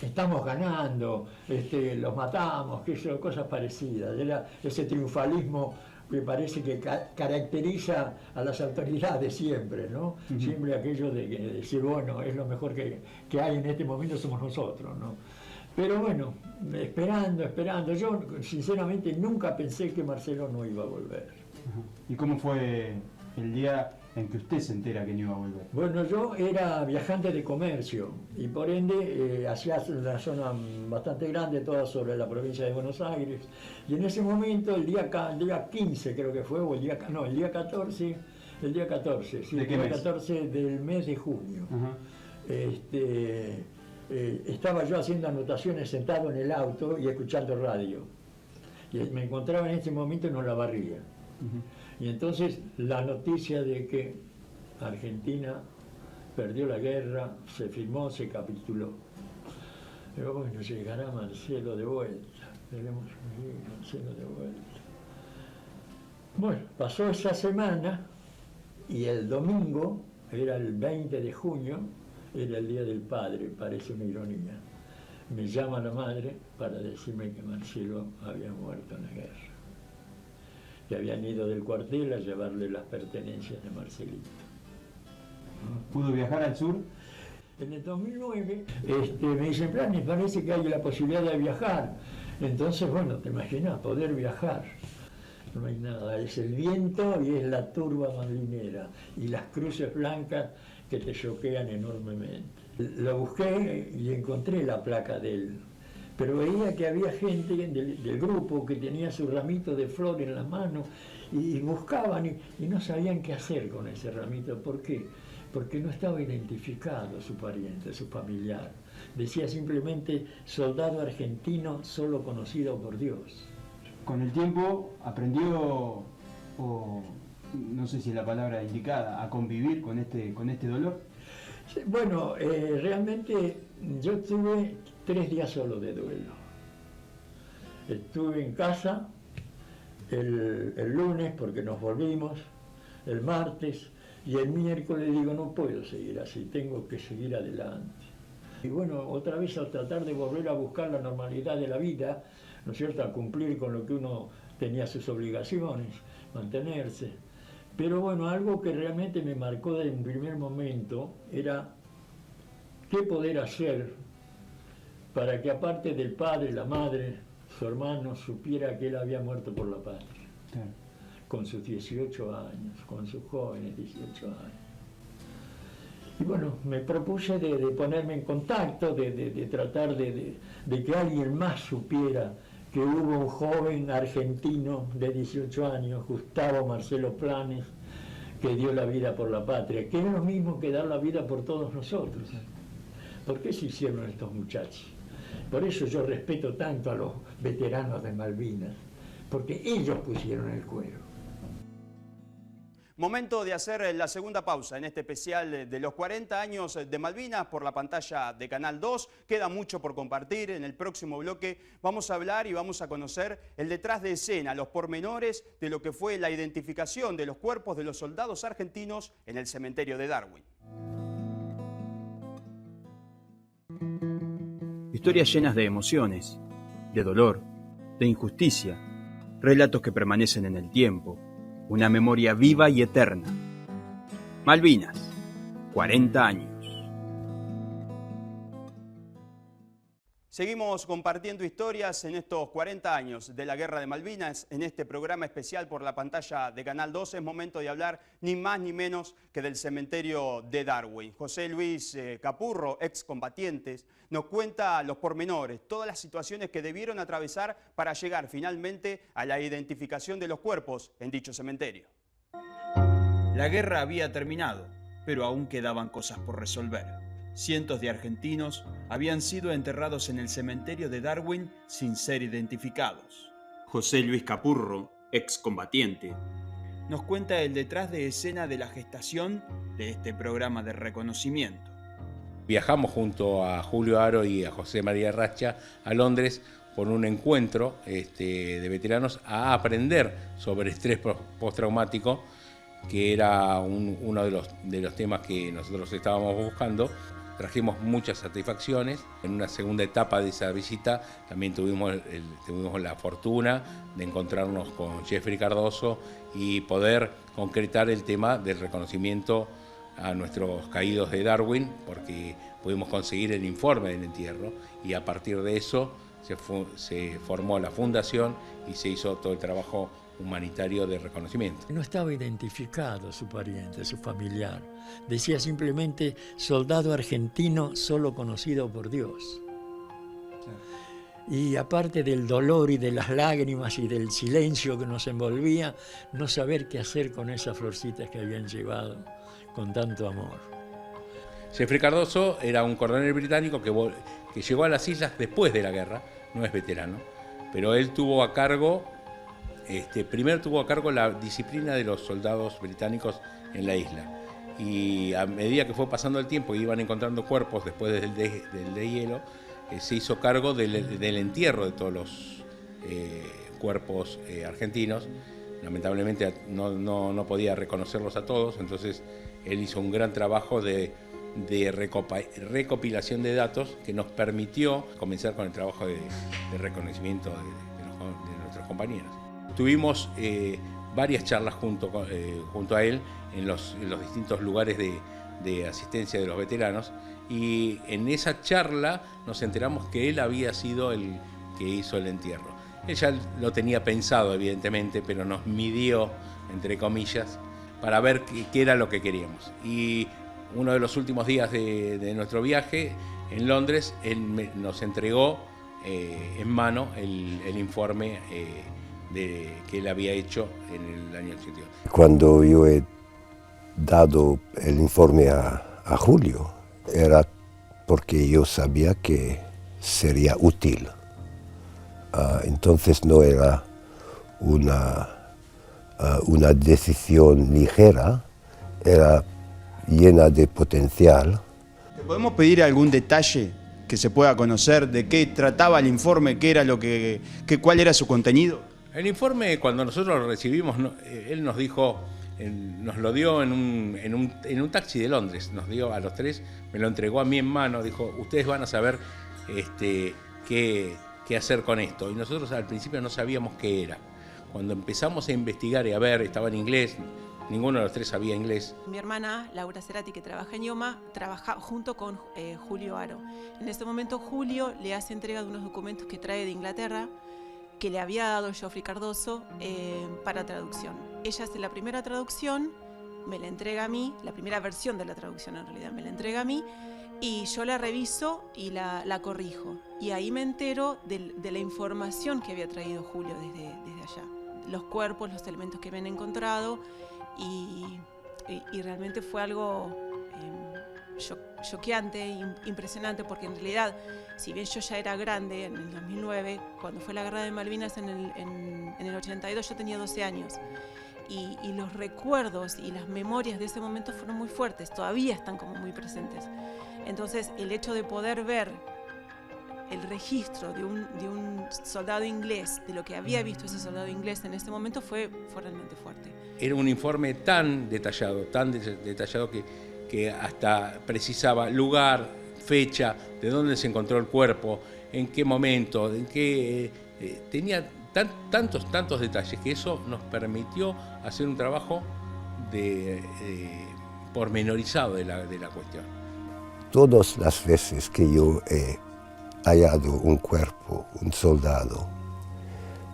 Estamos ganando, los matamos, que eso, cosas parecidas. Era ese triunfalismo que parece que caracteriza a las autoridades siempre, ¿no? Siempre aquello de decir, bueno, es lo mejor que hay en este momento, somos nosotros, ¿no? Pero bueno, esperando. Yo sinceramente nunca pensé que Marcelo no iba a volver. ¿Y cómo fue el día en que usted se entera que no iba a volver? Bueno, yo era viajante de comercio y por ende hacía una zona bastante grande, toda sobre la provincia de Buenos Aires. Y en ese momento, el día 15 creo que fue, o el día 14, sí, el día 14 del mes de junio. Estaba yo haciendo anotaciones sentado en el auto y escuchando radio. Y me encontraba en ese momento en Olavarría. Y entonces la noticia de que Argentina perdió la guerra, se firmó, se capituló. Pero bueno, llegará Marcelo de vuelta, veremos Marcelo de vuelta. Bueno, pasó esa semana y el domingo, era el 20 de junio, era el Día del Padre, parece una ironía. Me llama la madre para decirme que Marcelo había muerto en la guerra. Que habían ido del cuartel a llevarle las pertenencias de Marcelito. ¿Pudo viajar al sur? En el 2009 me dicen, Planes, parece que hay la posibilidad de viajar. Entonces, bueno, te imaginas, poder viajar. No hay nada, es el viento y es la turba marinera y las cruces blancas que te choquean enormemente. Lo busqué y encontré la placa de él. Pero veía que había gente del grupo que tenía su ramito de flor en la mano y buscaban y no sabían qué hacer con ese ramito. ¿Por qué? Porque no estaba identificado su pariente, su familiar. Decía simplemente soldado argentino solo conocido por Dios. Con el tiempo aprendió, o no sé si es la palabra indicada, a convivir con este dolor. Sí, bueno, realmente yo tuve 3 días solo de duelo. Estuve en casa el lunes porque nos volvimos, el martes, y el miércoles digo, no puedo seguir así, tengo que seguir adelante. Y bueno, otra vez a tratar de volver a buscar la normalidad de la vida, ¿no es cierto?, a cumplir con lo que uno tenía sus obligaciones, mantenerse. Pero bueno, algo que realmente me marcó desde un primer momento era qué poder hacer para que aparte del padre, la madre, su hermano, supiera que él había muerto por la patria. Claro. Con sus 18 años, con sus jóvenes 18 años. Y bueno, me propuse de ponerme en contacto, de tratar de que alguien más supiera que hubo un joven argentino de 18 años, Gustavo Marcelo Planes, que dio la vida por la patria, que es lo mismo que dar la vida por todos nosotros. ¿Por qué se hicieron estos muchachos? Por eso yo respeto tanto a los veteranos de Malvinas, porque ellos pusieron el cuero. Momento de hacer la segunda pausa en este especial de los 40 años de Malvinas por la pantalla de Canal 2. Queda mucho por compartir. En el próximo bloque vamos a hablar y vamos a conocer el detrás de escena, los pormenores de lo que fue la identificación de los cuerpos de los soldados argentinos en el cementerio de Darwin. Historias llenas de emociones, de dolor, de injusticia, relatos que permanecen en el tiempo, una memoria viva y eterna. Malvinas, 40 años. Seguimos compartiendo historias en estos 40 años de la Guerra de Malvinas. En este programa especial por la pantalla de Canal 2 es momento de hablar ni más ni menos que del cementerio de Darwin. José Luis Capurro, excombatientes, nos cuenta los pormenores, todas las situaciones que debieron atravesar para llegar finalmente a la identificación de los cuerpos en dicho cementerio. La guerra había terminado, pero aún quedaban cosas por resolver. Cientos de argentinos habían sido enterrados en el cementerio de Darwin sin ser identificados. José Luis Capurro, excombatiente, nos cuenta el detrás de escena de la gestación de este programa de reconocimiento. Viajamos junto a Julio Aro y a José María Racha a Londres por un encuentro de veteranos a aprender sobre estrés postraumático, que era uno de los temas que nosotros estábamos buscando. Trajimos muchas satisfacciones. En una segunda etapa de esa visita también tuvimos la fortuna de encontrarnos con Jeffrey Cardoso y poder concretar el tema del reconocimiento a nuestros caídos de Darwin, porque pudimos conseguir el informe del entierro y a partir de eso se formó la fundación y se hizo todo el trabajo humanitario de reconocimiento. No estaba identificado su pariente, su familiar. Decía simplemente soldado argentino solo conocido por Dios. Y aparte del dolor y de las lágrimas y del silencio que nos envolvía, no saber qué hacer con esas florcitas que habían llevado con tanto amor. Jeffrey Cardoso era un coronel británico que llegó a las islas después de la guerra, no es veterano, pero él tuvo a cargo primero tuvo a cargo la disciplina de los soldados británicos en la isla. Y a medida que fue pasando el tiempo y iban encontrando cuerpos después del deshielo, se hizo cargo del entierro de todos los cuerpos argentinos. Lamentablemente no podía reconocerlos a todos, entonces él hizo un gran trabajo de recopilación de datos que nos permitió comenzar con el trabajo de reconocimiento de nuestros compañeros. Tuvimos varias charlas junto a él en los distintos lugares de asistencia de los veteranos y en esa charla nos enteramos que él había sido el que hizo el entierro. Él ya lo tenía pensado evidentemente, pero nos midió, entre comillas, para ver qué era lo que queríamos. Y uno de los últimos días de nuestro viaje en Londres, él nos entregó en mano el informe que él había hecho en el año 82. Cuando yo he dado el informe a Julio, era porque yo sabía que sería útil. Entonces no era una decisión ligera, era llena de potencial. ¿Te podemos pedir algún detalle que se pueda conocer de qué trataba el informe, qué era cuál era su contenido? El informe, cuando nosotros lo recibimos, él nos dijo, nos lo dio en un taxi de Londres, nos dio a los tres, me lo entregó a mí en mano, dijo, ustedes van a saber qué hacer con esto. Y nosotros al principio no sabíamos qué era. Cuando empezamos a investigar y a ver, estaba en inglés, ninguno de los tres sabía inglés. Mi hermana, Laura Cerati, que trabaja en IOMA, trabaja junto con Julio Aro. En este momento Julio le hace entrega de unos documentos que trae de Inglaterra, que le había dado Jeffrey Cardoso para traducción. Ella hace la primera traducción, me la entrega a mí, la primera versión de la traducción en realidad, me la entrega a mí, y yo la reviso y la corrijo. Y ahí me entero de la información que había traído Julio desde allá. Los cuerpos, los elementos que habían encontrado, y realmente fue algo choqueante, impresionante, porque en realidad, si bien yo ya era grande en el 2009, cuando fue la Guerra de Malvinas en el 82 yo tenía 12 años. y los recuerdos y las memorias de ese momento fueron muy fuertes, todavía están como muy presentes. Entonces, el hecho de poder ver el registro de un soldado inglés, de lo que había visto ese soldado inglés en ese momento, fue realmente fuerte. Era un informe tan detallado que hasta precisaba lugar, fecha, de dónde se encontró el cuerpo, en qué momento, en qué... tenía tantos detalles que eso nos permitió hacer un trabajo pormenorizado de la cuestión. Todas las veces que yo he hallado un cuerpo, un soldado,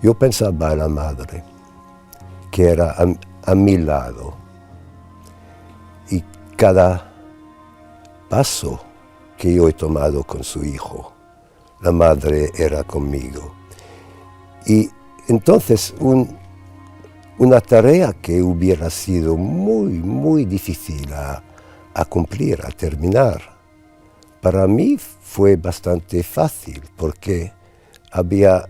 yo pensaba en la madre, que era a mi lado, y cada paso que yo he tomado con su hijo, la madre era conmigo. Y entonces una tarea que hubiera sido muy difícil a cumplir, a terminar, para mí fue bastante fácil, porque había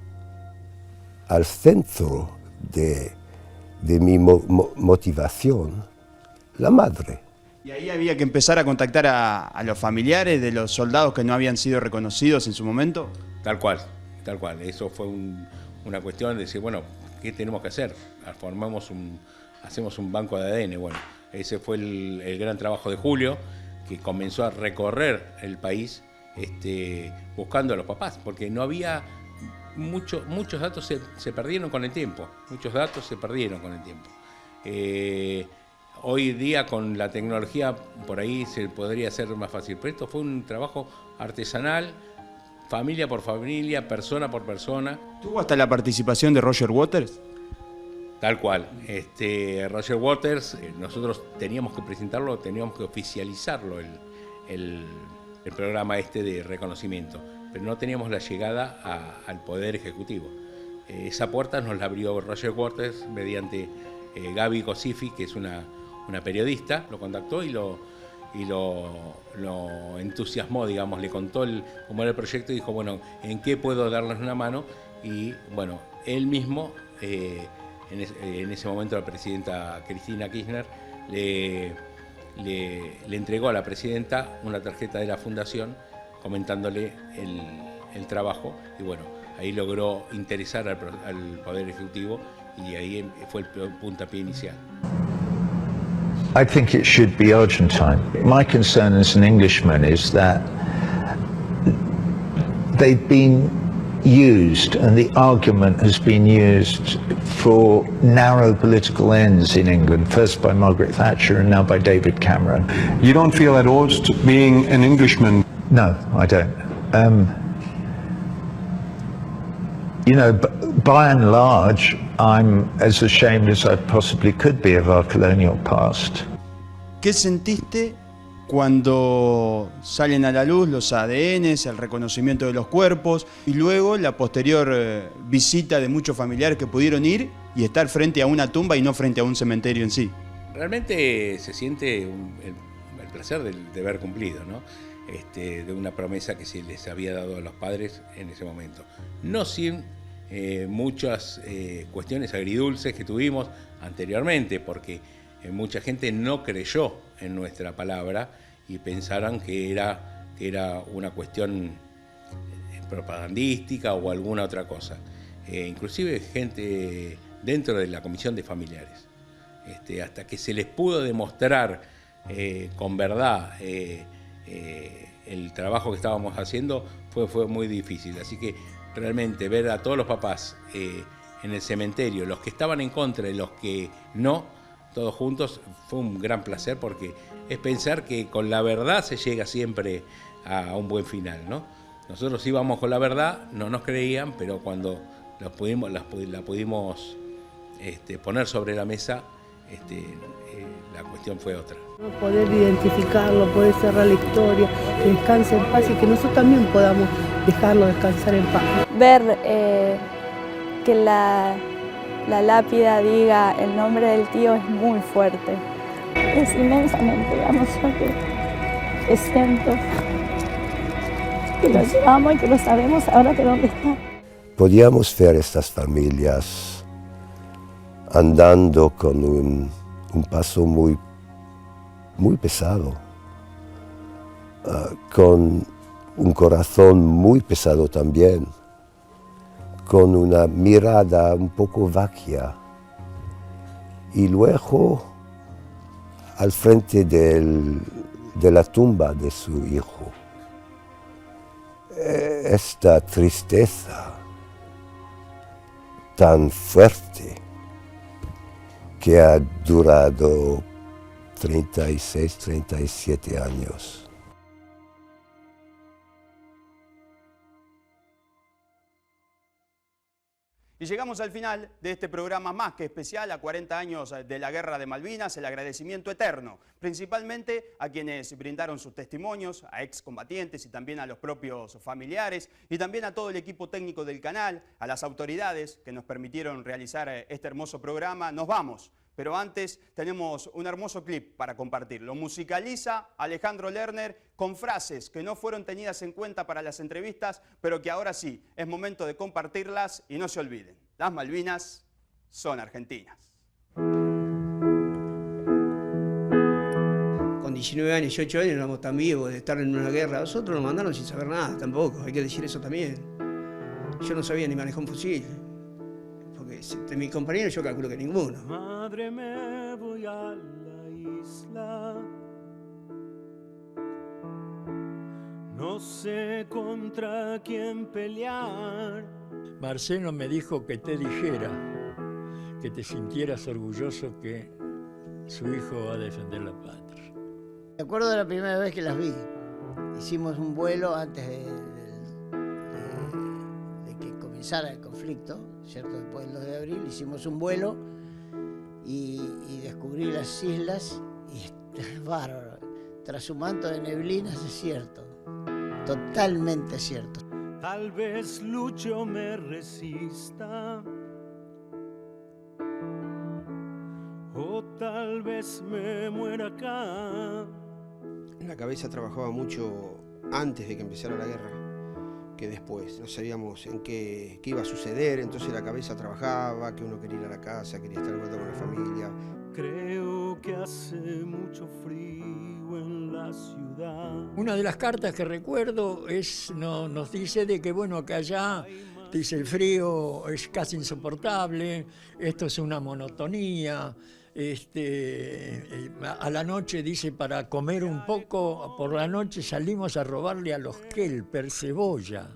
al centro de mi motivación la madre. Y ahí había que empezar a contactar a los familiares de los soldados que no habían sido reconocidos en su momento. Tal cual. Eso fue una cuestión de decir, bueno, ¿qué tenemos que hacer? Hacemos un banco de ADN. Bueno, ese fue el gran trabajo de Julio, que comenzó a recorrer el país buscando a los papás, porque no había muchos datos se perdieron con el tiempo. Hoy día con la tecnología por ahí se podría hacer más fácil, pero esto fue un trabajo artesanal, familia por familia, persona por persona. ¿Tuvo hasta la participación de Roger Waters? Tal cual. Roger Waters, nosotros teníamos que presentarlo, teníamos que oficializarlo el programa de reconocimiento, pero no teníamos la llegada al Poder Ejecutivo. Esa puerta nos la abrió Roger Waters mediante Gaby Cosifi, que es una periodista, lo contactó y lo entusiasmó, digamos, le contó cómo era el proyecto y dijo, bueno, ¿en qué puedo darles una mano? Y bueno, él mismo, en ese momento la presidenta Cristina Kirchner, le entregó a la presidenta una tarjeta de la fundación comentándole el trabajo y bueno, ahí logró interesar al Poder Ejecutivo y ahí fue el puntapié inicial. I think it should be Argentine. My concern as an Englishman is that they've been used and the argument has been used for narrow political ends in England, first by Margaret Thatcher and now by David Cameron. You don't feel at odds to being an Englishman? No, I don't. You know, by and large, I'm as ashamed as I possibly could be of our colonial past. ¿Qué sentiste cuando salen a la luz los ADNs, el reconocimiento de los cuerpos y luego la posterior visita de muchos familiares que pudieron ir y estar frente a una tumba y no frente a un cementerio en sí? Realmente se siente el placer de haber cumplido, ¿no? De una promesa que se les había dado a los padres en ese momento. No sin muchas cuestiones agridulces que tuvimos anteriormente, porque mucha gente no creyó en nuestra palabra y pensaron que era una cuestión propagandística o alguna otra cosa. Inclusive gente dentro de la comisión de familiares. Hasta que se les pudo demostrar con verdad el trabajo que estábamos haciendo fue muy difícil. Así que realmente ver a todos los papás en el cementerio, los que estaban en contra y los que no, todos juntos, fue un gran placer porque es pensar que con la verdad se llega siempre a un buen final, ¿no? Nosotros íbamos con la verdad, no nos creían, pero cuando la pudimos poner sobre la mesa, la cuestión fue otra. Poder identificarlo, poder cerrar la historia, que descanse en paz y que nosotros también podamos dejarlo descansar en paz. Ver que la lápida diga el nombre del tío es muy fuerte. Es inmensamente hermoso que siento que lo llevamos y que lo sabemos ahora que dónde está. Podíamos ver estas familias andando con un paso muy pesado, con un corazón muy pesado también, con una mirada un poco vacía. Y luego, al frente de la tumba de su hijo, esta tristeza tan fuerte que ha durado 36, 37 años. Y llegamos al final de este programa más que especial a 40 años de la Guerra de Malvinas, el agradecimiento eterno, principalmente a quienes brindaron sus testimonios, a excombatientes y también a los propios familiares, y también a todo el equipo técnico del canal, a las autoridades que nos permitieron realizar este hermoso programa. Nos vamos, pero antes tenemos un hermoso clip para compartir. Lo musicaliza Alejandro Lerner con frases que no fueron tenidas en cuenta para las entrevistas, pero que ahora sí, es momento de compartirlas y no se olviden, las Malvinas son argentinas. Con 19 años, 18 años éramos tan vivos de estar en una guerra. Nosotros nos mandaron sin saber nada tampoco, hay que decir eso también. Yo no sabía ni manejar un fusil. Porque de mis compañeros yo calculo que ninguno. Madre, me voy a la isla. No sé contra quién pelear. Marcelo me dijo que te dijera que te sintieras orgulloso que su hijo va a defender la patria. Me acuerdo de la primera vez que las vi. Hicimos un vuelo antes de que comenzara el conflicto, ¿cierto? Después del 2 de abril hicimos un vuelo y descubrí las islas y es bárbaro. Tras un manto de neblina es cierto, totalmente cierto. Tal vez luche o me resista, o tal vez me muera acá. La cabeza trabajaba mucho antes de que empezara la guerra que después. No sabíamos en qué iba a suceder, entonces la cabeza trabajaba, que uno quería ir a la casa, quería estar un rato con la familia. Creo que hace mucho frío en la ciudad. Una de las cartas que recuerdo nos dice de que bueno, que allá dice el frío es casi insoportable, esto es una monotonía. A la noche, dice, para comer un poco, por la noche salimos a robarle a los kelper cebolla.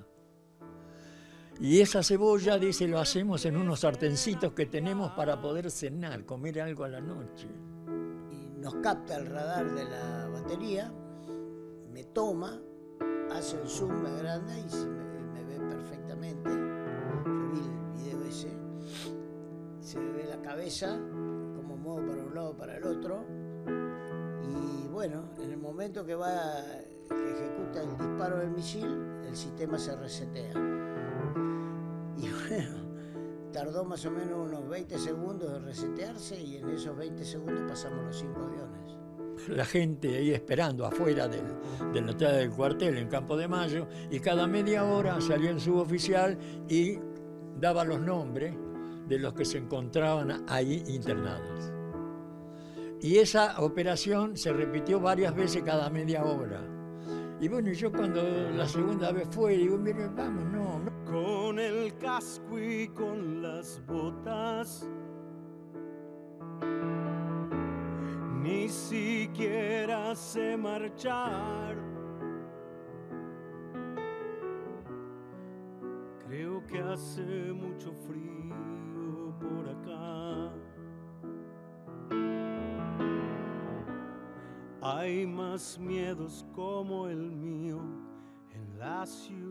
Y esa cebolla, dice, lo hacemos en unos sartencitos que tenemos para poder cenar, comer algo a la noche. Y nos capta el radar de la batería, me toma, hace el zoom, me agranda y me ve perfectamente. Yo vi el video ese, se me ve la cabeza, como muevo para un lado, para el otro. Y bueno, en el momento que ejecuta el disparo del misil, el sistema se resetea. Y bueno, tardó más o menos unos 20 segundos de resetearse y en esos 20 segundos pasamos los 5 aviones. La gente ahí esperando afuera de la entrada del cuartel en Campo de Mayo, y cada media hora salía el suboficial y daba los nombres de los que se encontraban ahí internados. Y esa operación se repitió varias veces cada media hora. Y bueno, yo cuando la segunda vez fue, digo, mire, vamos, no. Con el casco y con las botas, ni siquiera sé marchar. Creo que hace mucho frío por acá. Hay más miedos como el mío en la ciudad.